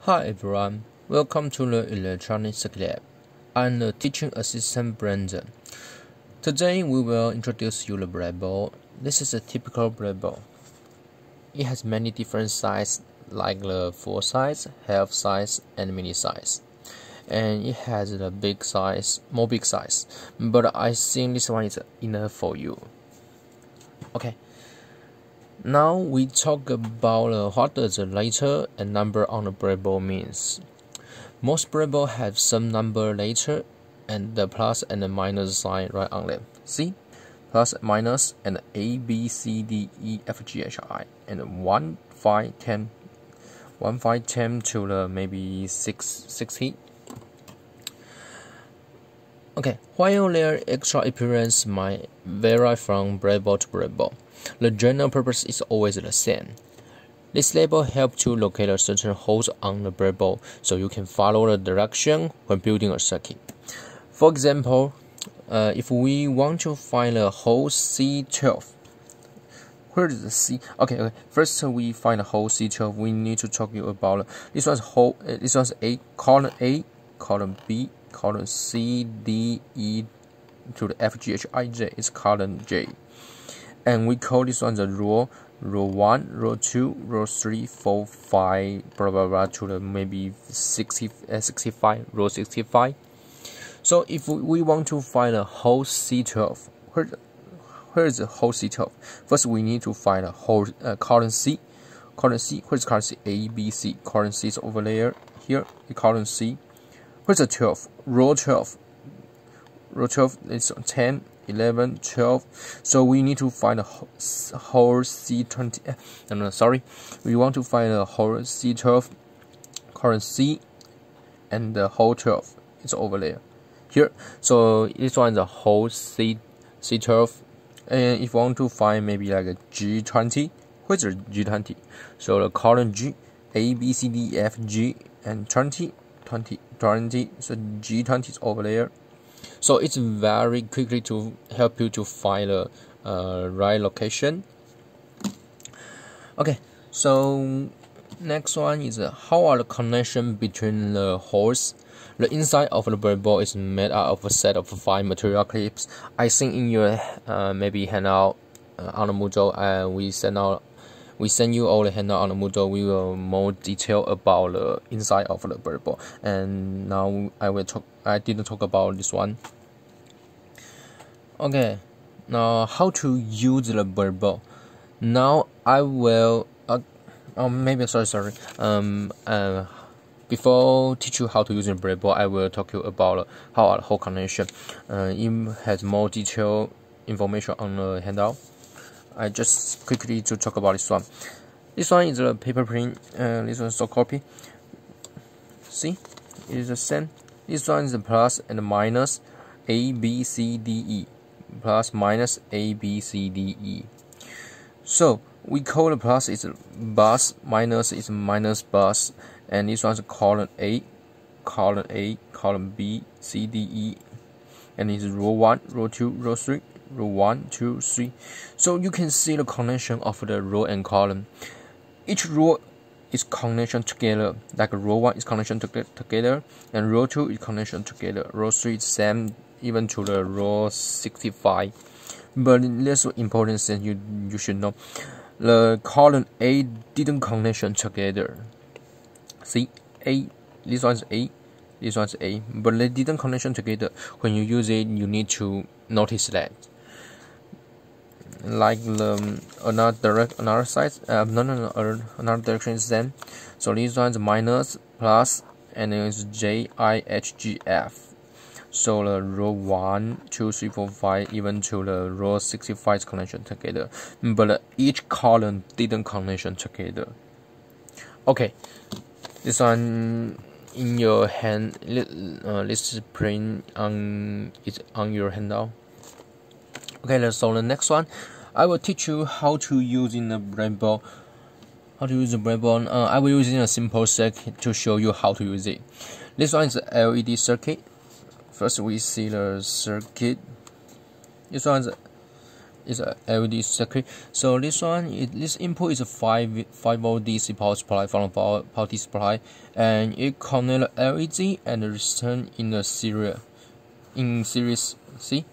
Hi everyone, welcome to the Electronics Lab. I'm the teaching assistant Brandon. Today we will introduce you the breadboard. This is a typical breadboard. It has many different sizes like the full size, half size, and mini size. And it has the big size, more big size. But I think this one is enough for you. Okay. Now we talk about what does the letter and number on the breadboard means. Most breadboard have some number letter and the plus and the minus sign right on them. See? Plus, minus, and A, B, C, D, E, F, G, H, I, and 1, 5, 10. 1, 5, 10 to the maybe 60. Okay, while their extra appearance might vary from breadboard to breadboard, the general purpose is always the same. This label helps to locate a certain holes on the breadboard so you can follow the direction when building a circuit. For example, if we want to find a hole C12, where is the C? Okay. First we find a hole C12. We need to talk you about this one's hole. This one's A, column B, column C, D, E to the F, G, H, I, J is column J. And we call this one the row 1, row 2, row 3, 4, 5, blah blah blah to the maybe 65, row 65. So if we want to find a hole C12, where is the hole C12? First we need to find a hole column C. Where's column C? A, B, C. Column C is over there. Here is column C. Where's the 12? Row 12. Row 12 is 10, 11, 12. So we need to find a hole C20. We want to find a hole C12, column C, and the hole 12 is over there. Here. So this one is a hole C12. And if you want to find maybe like a G20, where's the G20? So the column G, A, B, C, D, F, G, and 20. So G20 is over there. So it's very quickly to help you to find the right location. Okay, so next one is how are the connection between the holes. The inside of the breadboard is made out of a set of 5 material clips. I think in your maybe handout on the Moodle, we send you all the handout on the Moodle. We will more detail about the inside of the breadboard. And now I didn't talk about this one. Okay, now how to use the breadboard. Now I will before teach you how to use the breadboard, I will talk you about how are the whole connection. It has more detailed information on the handout. I just quickly to talk about this one. This one is a paper print. This one is a copy. See, it is the same. This one is the plus and the minus A, B, C, D, E. Plus, minus A, B, C, D, E. So we call the plus is bus, minus is minus bus, and this one is column A, column B, C, D, E, and it's row 1, row 2, row 3, row 1, 2, 3. So you can see the connection of the row and column. Each row is connection together, like row 1 is connection together, and row 2 is connection together. Row 3 is same, even to the row 65. But that's important thing you should know. The column A didn't connection together. See, A, this one is A, this one is A, but they didn't connection together. When you use it, you need to notice that. Like another side, another direction is same. So this one is minus, plus, and then it's J, I, H, G, F. So the row 1, 2, 3, 4, 5, even to the row 65 is connection together, but each column didn't connection together. Okay, this one in your hand. Let's print on your handout. Okay, so the next one, I will teach you how to use in the breadboard. How to use the breadboard. I will use in a simple circuit to show you how to use it. This one is a LED circuit. First we see the circuit. This one is is a LED circuit. So this input is a 5V DC power supply from the power supply, and it connect LED and resistor in the series. See,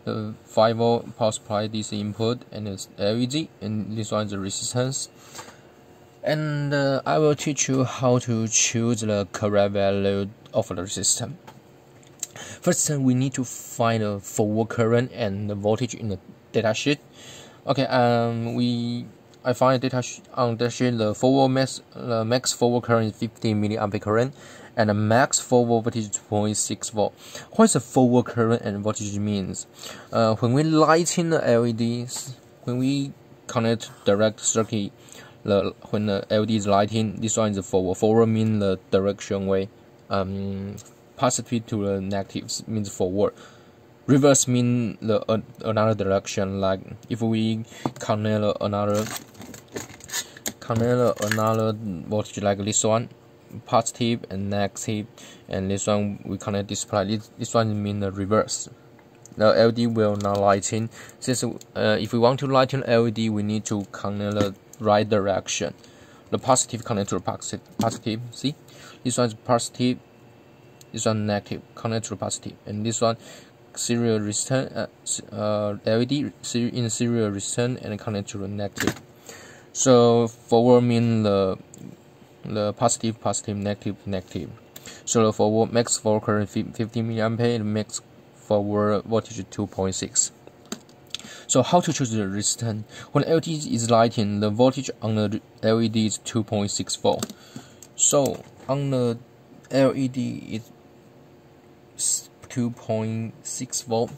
the 5V power supply DC input and the LED, and this one is the resistance. And I will teach you how to choose the correct value of the resistance. First, we need to find the forward current and the voltage in the datasheet. Okay, I find on datasheet the max forward current is 15 milliampere current, and the max forward voltage is 2.6 volt. What is the forward current and voltage means? When we lighting the LEDs, when we connect direct circuit, when the LED is lighting, this one is the forward. Forward means the direction way. Positive to the negatives means forward. Reverse means the another direction. Like if we connect another voltage like this one, positive and negative, and this one we connect display. This one means the reverse. The LED will not lighting. Since if we want to lighten LED, we need to connect the right direction. The positive connect to the positive. See, this one is positive. This one negative, connect to the positive, and this one serial resistor, LED in serial resistor and connect to the negative. So forward mean the positive, negative. So the forward max forward current 50 milliampere, and max forward voltage 2.6. So how to choose the resistance? When LED is lighting, the voltage on the LED is 2.6 volt. So on the LED is 2.6 volt.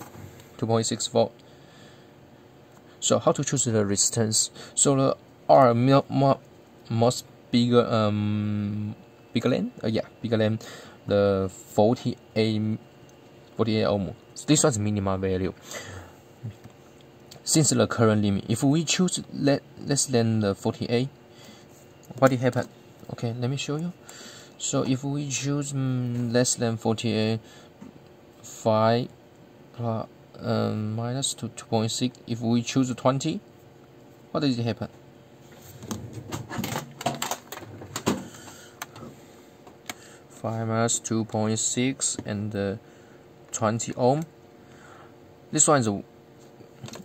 So how to choose the resistance? So the R must bigger than the 48 ohm. This one's minimum value. Since the current limit, if we choose less than the 48, what will happen? Okay, let me show you. So if we choose less than 48, 5 minus 2.6. If we choose 20, what does it happen? Five minus 2.6 and 20 ohm. This one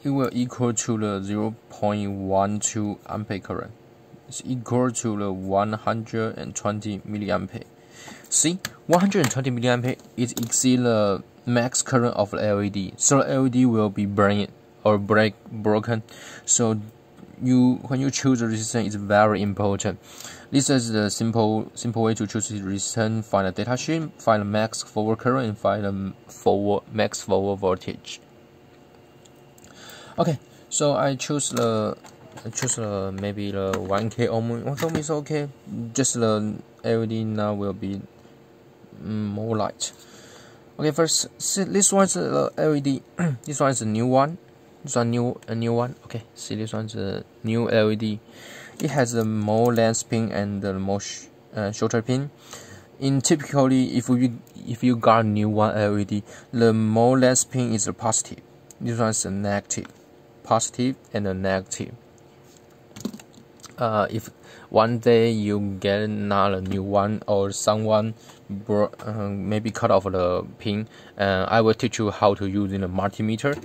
it will equal to the 0.12 ampere current. It's equal to the 120 milliampere. See, 120 milliampere is exceed the max current of the LED, so the LED will be burned or broken. So when you choose the resistance, is very important. This is the simple way to choose the resistance. Find the data sheet, find the max forward current, and find the max forward voltage. Okay, so I choose maybe the 1K ohm. 1K ohm is okay. Just the LED now will be more light. Okay, first, see, this one is the LED. This one is a new one. This one a new one. Okay, see, this one is a new LED. It has a more length pin and the more shorter pin. Typically, if you got new one LED, the more length pin is a positive. This one is a negative. Positive and a negative. If one day you get another new one or someone maybe cut off the pin, I will teach you how to use the multimeter.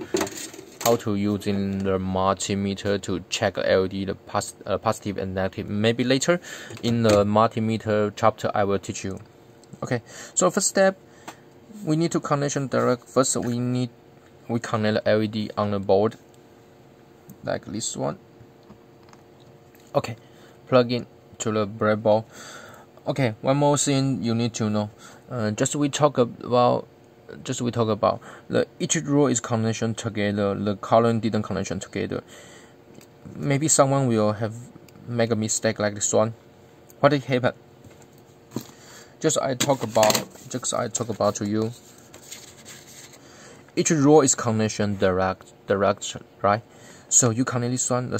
To check LED the positive and negative. Maybe later in the multimeter chapter I will teach you. Okay, so first step, we need to connection direct. First we connect the LED on the board like this one. Okay, plug in to the breadboard. Okay, one more thing you need to know. Just we talk about each row is connection together. The column didn't connection together. Maybe someone will make a mistake like this one. What did happen? Just I talk about to you. Each row is connection direction, right? So you connect this one,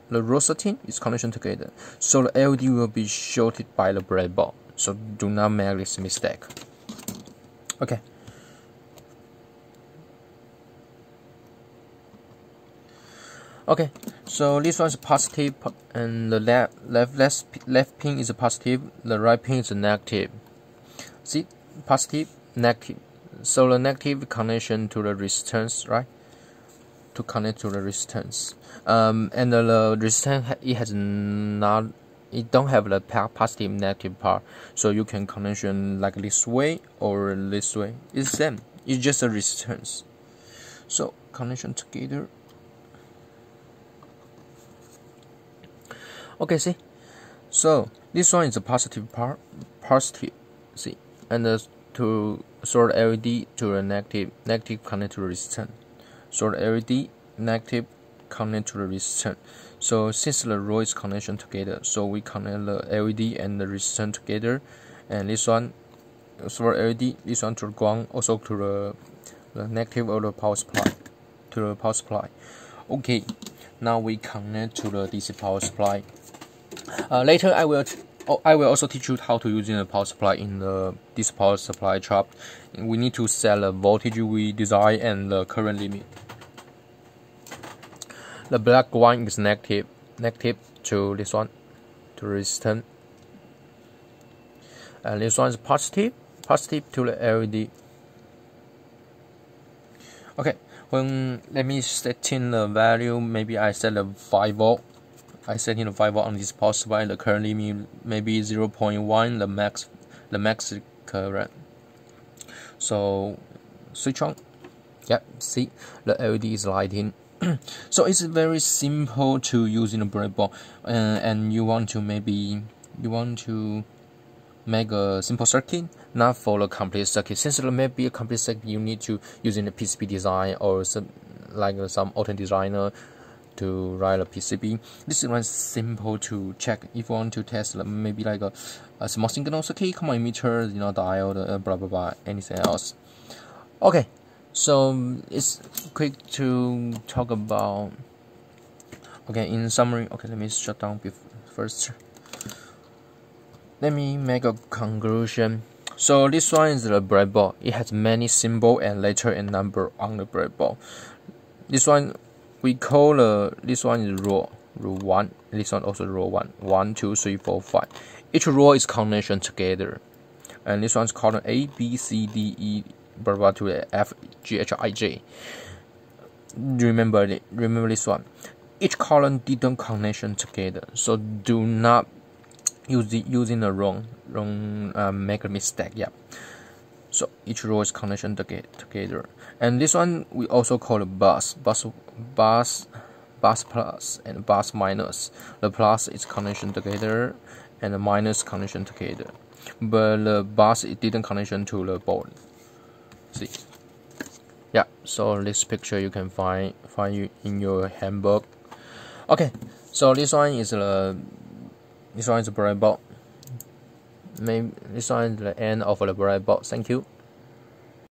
the row 13 is connection together. So the LED will be shorted by the breadboard. So do not make this mistake. Okay. Okay, so this one is positive, and the left pin is positive, the right pin is negative. See, positive, negative. So the negative connection to the resistance, right? To connect to the resistance. And the resistance it don't have the positive negative part, so you can connection like this way or this way. It's same. It's just a resistance. So connection together. Okay, see. So this one is a positive part, positive. See, and to sort LED to the negative connect to the resistance. Sort LED negative connect to the resistance. So since the row is connection together, so we connect the LED and the resistance together, and this one sort LED, this one to the ground, also to the negative of the power supply, to the power supply. Okay, now we connect to the DC power supply. Later I will also teach you how to use the power supply in this power supply chart. We need to set the voltage we desire and the current limit. The black one is negative to this one, to resistance. And this one is positive to the LED. Okay, let me set in the value. Maybe I set a 5 volt. I set in a 5 volt on this power supply. The current limit maybe 0.1, the max current. So switch on. Yep, see the LED is lighting. So it's very simple to use in a breadboard, and you want to make a simple circuit, not for a complete circuit. Since there may be a complete circuit, you need to use in a PCB design or some auto designer to write a PCB. This one is simple to check. If you want to test maybe like a small signal circuit, common emitter, diode, blah blah blah, anything else. Okay. So it's quick to talk about. Okay, in summary, okay, let me shut down first. Let me make a conclusion. So this one is the breadboard. It has many symbol and letter and number on the breadboard. This one we call this one is row 1. This one also row 1. 1, 2, 3, 4, 5. Each row is connection together, and this one's called A, B, C, D, E. Breadboard to F, G, H, I, J. Remember this one. Each column didn't connection together, so do not using the wrong make a mistake. Yeah. So each row is connection together, and this one we also call a bus plus and bus minus. The plus is connection together, and the minus connection together, but the bus it didn't connection to the board. See, yeah. So this picture you can find you in your handbook. Okay, so this one is a breadboard. Maybe this one is the end of the breadboard. Thank you.